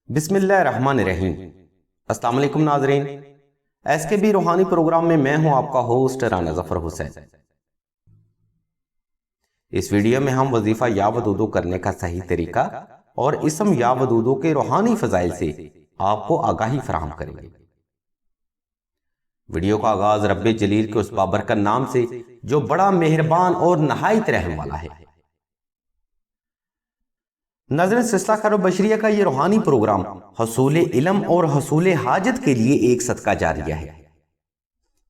بسم اللہ الرحمن الرحیم۔ السلام علیکم ناظرین، ایس کے بی روحانی پروگرام میں میں ہوں آپ کا ہوسٹ رانا ظفر حسین۔ اس ویڈیو میں ہم وظیفہ یا ودودو کرنے کا صحیح طریقہ اور اسم یا ودودو کے روحانی فضائل سے آپ کو آگاہی فراہم کریں گے۔ ویڈیو کا آغاز رب جلیل کے اس بابرکت نام سے جو بڑا مہربان اور نہایت رحم والا ہے۔ ناظرین، سلسلہ خیر و بشریہ کا یہ روحانی پروگرام حصول علم اور حصول حاجت کے لیے ایک صدقہ جاریہ ہے،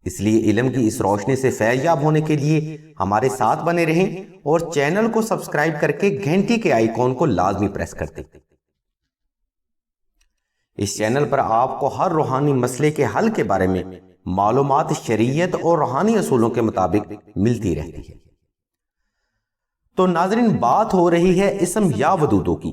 اس لیے علم کی اس روشنی سے فیضیاب ہونے کے لیے ہمارے ساتھ بنے رہیں اور چینل کو سبسکرائب کر کے گھنٹی کے آئیکن کو لازمی پریس کر دیں۔ اس چینل پر آپ کو ہر روحانی مسئلے کے حل کے بارے میں معلومات شریعت اور روحانی اصولوں کے مطابق ملتی رہتی ہے۔ تو ناظرین، بات ہو رہی ہے اسم یا ودودو کی۔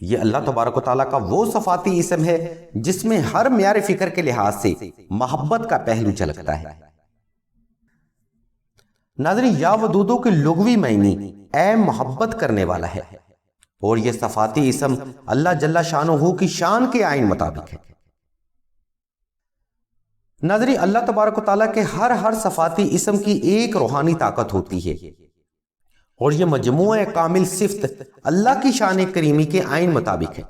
یہ اللہ تبارک و تعالیٰ کا وہ صفاتی اسم ہے جس میں ہر معیار فکر کے لحاظ سے محبت کا پہلو جھلکتا ہے۔ ناظرین، یا ودودو کے لغوی معنی اے محبت کرنے والا ہے، اور یہ صفاتی اسم اللہ جل شانہ کی شان کے آئین مطابق ہے۔ ناظرین، اللہ تبارک و تعالیٰ کے ہر صفاتی اسم کی ایک روحانی طاقت ہوتی ہے، اور یہ مجموعہ کامل صفت اللہ کی شان کریمی کے آئین مطابق ہے۔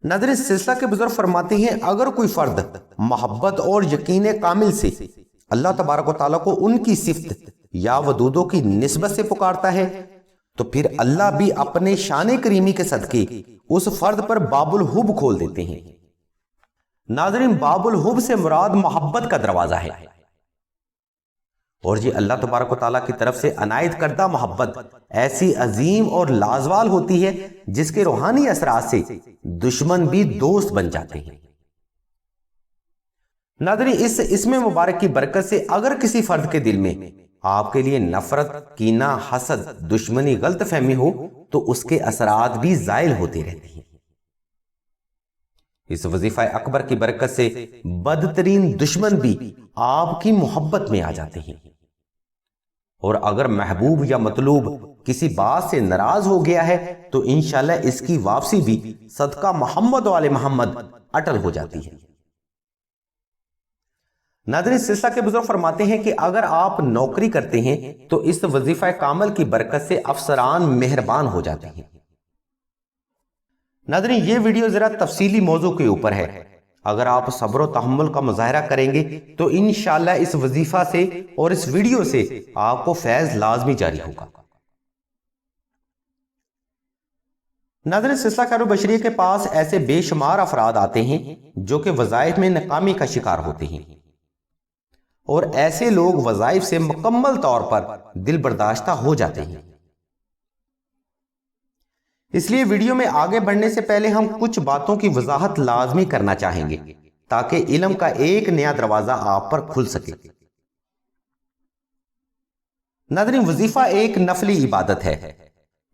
ناظرین، سلسلہ کے بزرگ فرماتے ہیں، اگر کوئی فرد محبت اور یقین کامل سے اللہ تبارک و تعالیٰ کو ان کی صفت یا ودودو کی نسبت سے پکارتا ہے تو پھر اللہ بھی اپنے شان کریمی کے صدقے اس فرد پر باب الحب کھول دیتے ہیں۔ ناظرین، باب الحب سے مراد محبت کا دروازہ ہے، اور یہ اللہ تبارک و تعالیٰ کی طرف سے عنایت کردہ محبت ایسی عظیم اور لازوال ہوتی ہے جس کے روحانی اثرات سے دشمن بھی دوست بن جاتے ہیں۔ ناظرین، اس اسم مبارک کی برکت سے اگر کسی فرد کے دل میں آپ کے لیے نفرت، کینہ، حسد، دشمنی، غلط فہمی ہو تو اس کے اثرات بھی زائل ہوتے رہتے ہیں۔ اس وظیفہ اکبر کی برکت سے بدترین دشمن بھی آپ کی محبت میں آ جاتے ہیں، اور اگر محبوب یا مطلوب کسی بات سے ناراض ہو گیا ہے تو انشاءاللہ اس کی واپسی بھی صدقہ محمد و آل محمد اٹل ہو جاتی ہے۔ ناظرین، سلسلہ کے بزرگ فرماتے ہیں کہ اگر آپ نوکری کرتے ہیں تو اس وظیفہ کامل کی برکت سے افسران مہربان ہو جاتے ہیں۔ ناظرین، یہ ویڈیو ذرا تفصیلی موضوع کے اوپر ہے، اگر آپ صبر و تحمل کا مظاہرہ کریں گے تو انشاءاللہ اس وظیفہ سے اور اس ویڈیو سے آپ کو فیض لازمی جاری ہوگا۔ ناظرین، سلسلہ خیر و بشریہ کے پاس ایسے بے شمار افراد آتے ہیں جو کہ وظائف میں ناکامی کا شکار ہوتے ہیں، اور ایسے لوگ وظائف سے مکمل طور پر دل برداشتہ ہو جاتے ہیں۔ اس لیے ویڈیو میں آگے بڑھنے سے پہلے ہم کچھ باتوں کی وضاحت لازمی کرنا چاہیں گے تاکہ علم کا ایک نیا دروازہ آپ پر کھل سکے۔ ناظرین، وظیفہ ایک نفلی عبادت ہے۔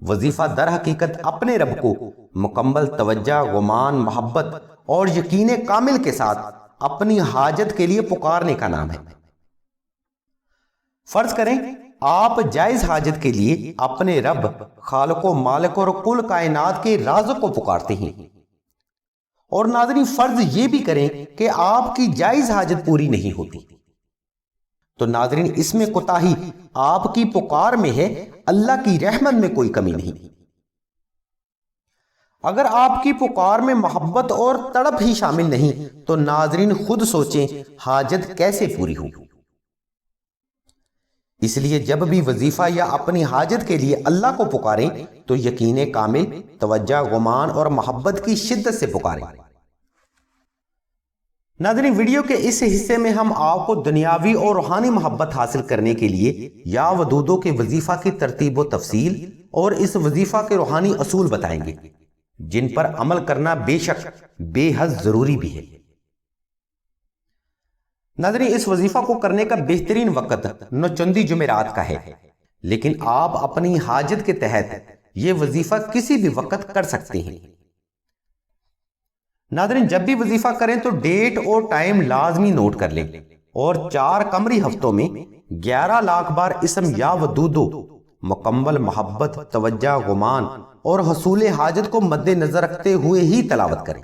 وظیفہ در حقیقت اپنے رب کو مکمل توجہ، گمان، محبت اور یقین کامل کے ساتھ اپنی حاجت کے لیے پکارنے کا نام ہے۔ فرض کریں آپ جائز حاجت کے لیے اپنے رب، خالق و مالک اور کل کائنات کے رازق کو پکارتے ہیں، اور ناظرین فرض یہ بھی کریں کہ آپ کی جائز حاجت پوری نہیں ہوتی، تو ناظرین اس میں کوتاہی آپ کی پکار میں ہے، اللہ کی رحمت میں کوئی کمی نہیں۔ اگر آپ کی پکار میں محبت اور تڑپ ہی شامل نہیں تو ناظرین خود سوچیں حاجت کیسے پوری ہوگی۔ اس لیے جب بھی وظیفہ یا اپنی حاجت کے لیے اللہ کو پکاریں تو یقین کامل، توجہ، گمان اور محبت کی شدت سے پکاریں۔ ناظرین، ویڈیو کے اس حصے میں ہم آپ کو دنیاوی اور روحانی محبت حاصل کرنے کے لیے یا ودودو کے وظیفہ کی ترتیب و تفصیل اور اس وظیفہ کے روحانی اصول بتائیں گے جن پر عمل کرنا بے شک بے حد ضروری بھی ہے۔ ناظرین، اس وظیفہ کو کرنے کا بہترین وقت نوچندی جمعرات کا ہے، لیکن آپ اپنی حاجت کے تحت یہ وظیفہ کسی بھی وقت کر سکتے ہیں۔ ناظرین، جب بھی وظیفہ کریں تو ڈیٹ اور ٹائم لازمی نوٹ کر لیں، اور 4 قمری ہفتوں میں 11 لاکھ بار اسم یا ودودو مکمل محبت، توجہ، گمان اور حصول حاجت کو مد نظر رکھتے ہوئے ہی تلاوت کریں۔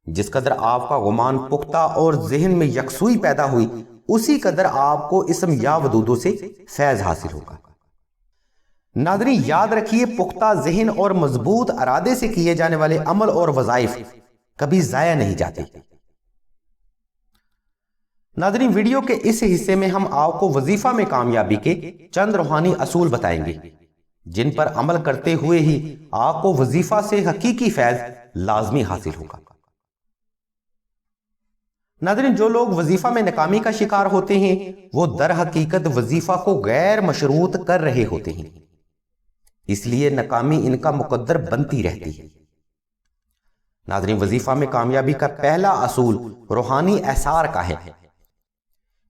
جس قدر آپ کا گمان پختہ اور ذہن میں یکسوئی پیدا ہوئی، اسی قدر آپ کو اسم یا ودودوں سے فیض حاصل ہوگا۔ ناظرین یاد رکھیے، پختہ ذہن اور مضبوط ارادے سے کیے جانے والے عمل اور وظائف کبھی ضائع نہیں جاتے۔ ناظرین ویڈیو کے اس حصے میں ہم آپ کو وظیفہ میں کامیابی کے چند روحانی اصول بتائیں گے، جن پر عمل کرتے ہوئے ہی آپ کو وظیفہ سے حقیقی فیض لازمی حاصل ہوگا۔ ناظرین جو لوگ وظیفہ میں ناکامی کا شکار ہوتے ہیں، وہ در حقیقت وظیفہ کو غیر مشروط کر رہے ہوتے ہیں، اس لیے ناکامی ان کا مقدر بنتی رہتی ہے۔ ناظرین وظیفہ میں کامیابی کا پہلا اصول روحانی احسار کا ہے،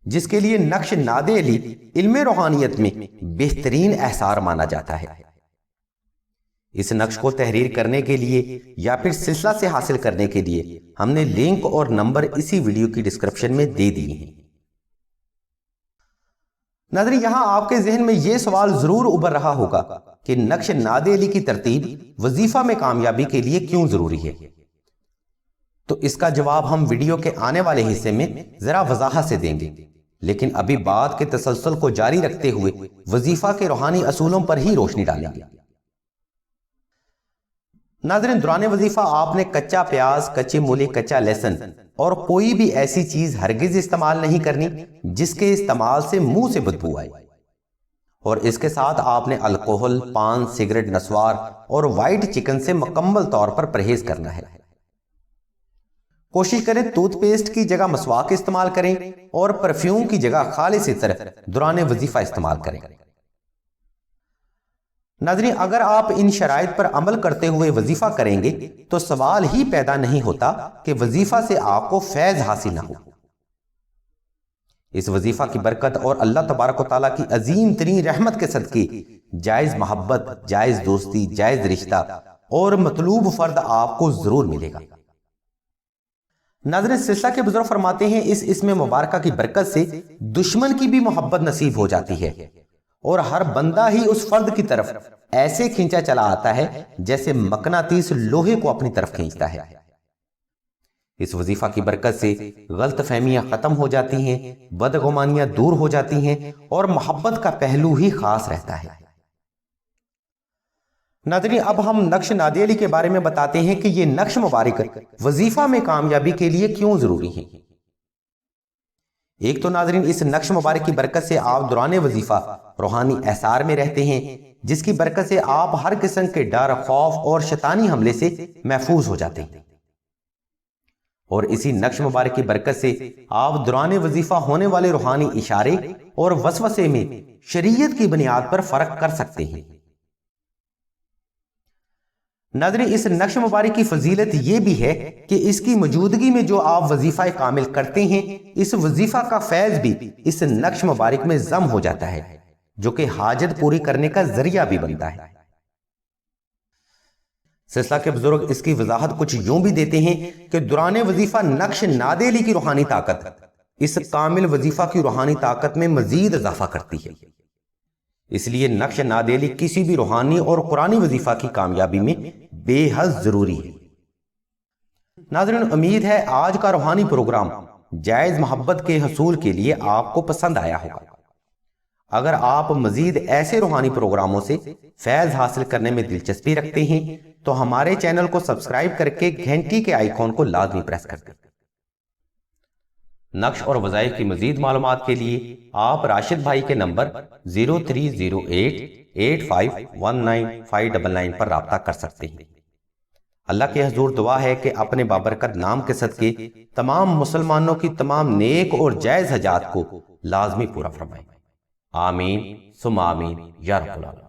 جس کے لیے نقش ناد علی علم روحانیت میں بہترین احسار مانا جاتا ہے۔ اس نقش کو تحریر کرنے کے لیے یا پھر سلسلہ سے حاصل کرنے کے لیے ہم نے لنک اور نمبر اسی ویڈیو کی ڈسکرپشن میں دے دیے ہیں۔ ناظرین یہاں آپ کے ذہن میں یہ سوال ضرور ابھر رہا ہوگا کہ نقش ناد علی کی ترتیب وظیفہ میں کامیابی کے لیے کیوں ضروری ہے؟ تو اس کا جواب ہم ویڈیو کے آنے والے حصے میں ذرا وضاحت سے دیں گے، لیکن ابھی بات کے تسلسل کو جاری رکھتے ہوئے وظیفہ کے روحانی اصولوں پر ہی روشنی ڈالیں گے۔ ناظرین دوران وظیفہ آپ نے کچا پیاز، کچی مولی، کچا لہسن اور کوئی بھی ایسی چیز ہرگز استعمال نہیں کرنی جس کے استعمال سے منہ سے بدبو آئے، اور اس کے ساتھ آپ نے الکوہل، پان، سگریٹ، نسوار اور وائٹ چکن سے مکمل طور پر پرہیز کرنا ہے۔ کوشش کریں ٹوتھ پیسٹ کی جگہ مسواک استعمال کریں اور پرفیوم کی جگہ خالص عطر دوران وظیفہ استعمال کریں۔ ناظرین اگر آپ ان شرائط پر عمل کرتے ہوئے وظیفہ کریں گے تو سوال ہی پیدا نہیں ہوتا کہ وظیفہ سے آپ کو فیض حاصل نہ ہو۔ اس وظیفہ کی برکت اور اللہ تبارک و تعالیٰ کی عظیم ترین رحمت کے صدقے جائز محبت، جائز دوستی، جائز رشتہ اور مطلوب فرد آپ کو ضرور ملے گا۔ ناظرین سلسلہ کے بزرگ فرماتے ہیں اس اسم مبارکہ کی برکت سے دشمن کی بھی محبت نصیب ہو جاتی ہے، اور ہر بندہ ہی اس فرد کی طرف ایسے کھینچا چلا آتا ہے جیسے مقناطیس لوہے کو اپنی طرف کھینچتا ہے۔ اس وظیفہ کی برکت سے غلط فہمیاں ختم ہو جاتی ہیں، بدگمانیاں دور ہو جاتی ہیں اور محبت کا پہلو ہی خاص رہتا ہے۔ ناظرین اب ہم نقش ناد علی کے بارے میں بتاتے ہیں کہ یہ نقش مبارک وظیفہ میں کامیابی کے لیے کیوں ضروری ہے۔ ایک تو ناظرین اس نقش مبارک کی برکت سے آپ دوران وظیفہ روحانی احسار میں رہتے ہیں، جس کی برکت سے آپ ہر قسم کے ڈر، خوف اور شیطانی حملے سے محفوظ ہو جاتے ہیں، اور اسی نقش مبارک کی برکت سے آپ دوران وظیفہ ہونے والے روحانی اشارے اور وسوسے میں شریعت کی بنیاد پر فرق کر سکتے ہیں۔ ناظرین اس نقش مبارک کی فضیلت یہ بھی ہے کہ اس کی موجودگی میں جو آپ وظیفہ کامل کرتے ہیں، اس وظیفہ کا فیض بھی اس نقش مبارک میں ضم ہو جاتا ہے، جو کہ حاجت پوری کرنے کا ذریعہ بھی بنتا ہے۔ سلسلہ کے بزرگ اس کی وضاحت کچھ یوں بھی دیتے ہیں کہ دوران وظیفہ نقش ناد علی کی روحانی طاقت اس کامل وظیفہ کی روحانی طاقت میں مزید اضافہ کرتی ہے، اس لیے نقش ناد علی کسی بھی روحانی اور قرآنی وظیفہ کی کامیابی میں بے حد ضروری ہے۔ ناظرین امید ہے آج کا روحانی پروگرام جائز محبت کے حصول کے لیے آپ کو پسند آیا ہوگا۔ اگر آپ مزید ایسے روحانی پروگراموں سے فیض حاصل کرنے میں دلچسپی رکھتے ہیں تو ہمارے چینل کو سبسکرائب کر کے گھنٹی کے آئیکن کو لازمی پریس کر دیں۔ نقش اور وظائف کی مزید معلومات کے لیے آپ راشد بھائی کے نمبر 0308851959 پر رابطہ کر سکتے ہیں۔ اللہ کے حضور دعا ہے کہ اپنے بابرکت نام کے صدقے تمام مسلمانوں کی تمام نیک اور جائز حاجات کو لازمی پورا فرمائے۔ آمین ثم آمین یا رب العالمین۔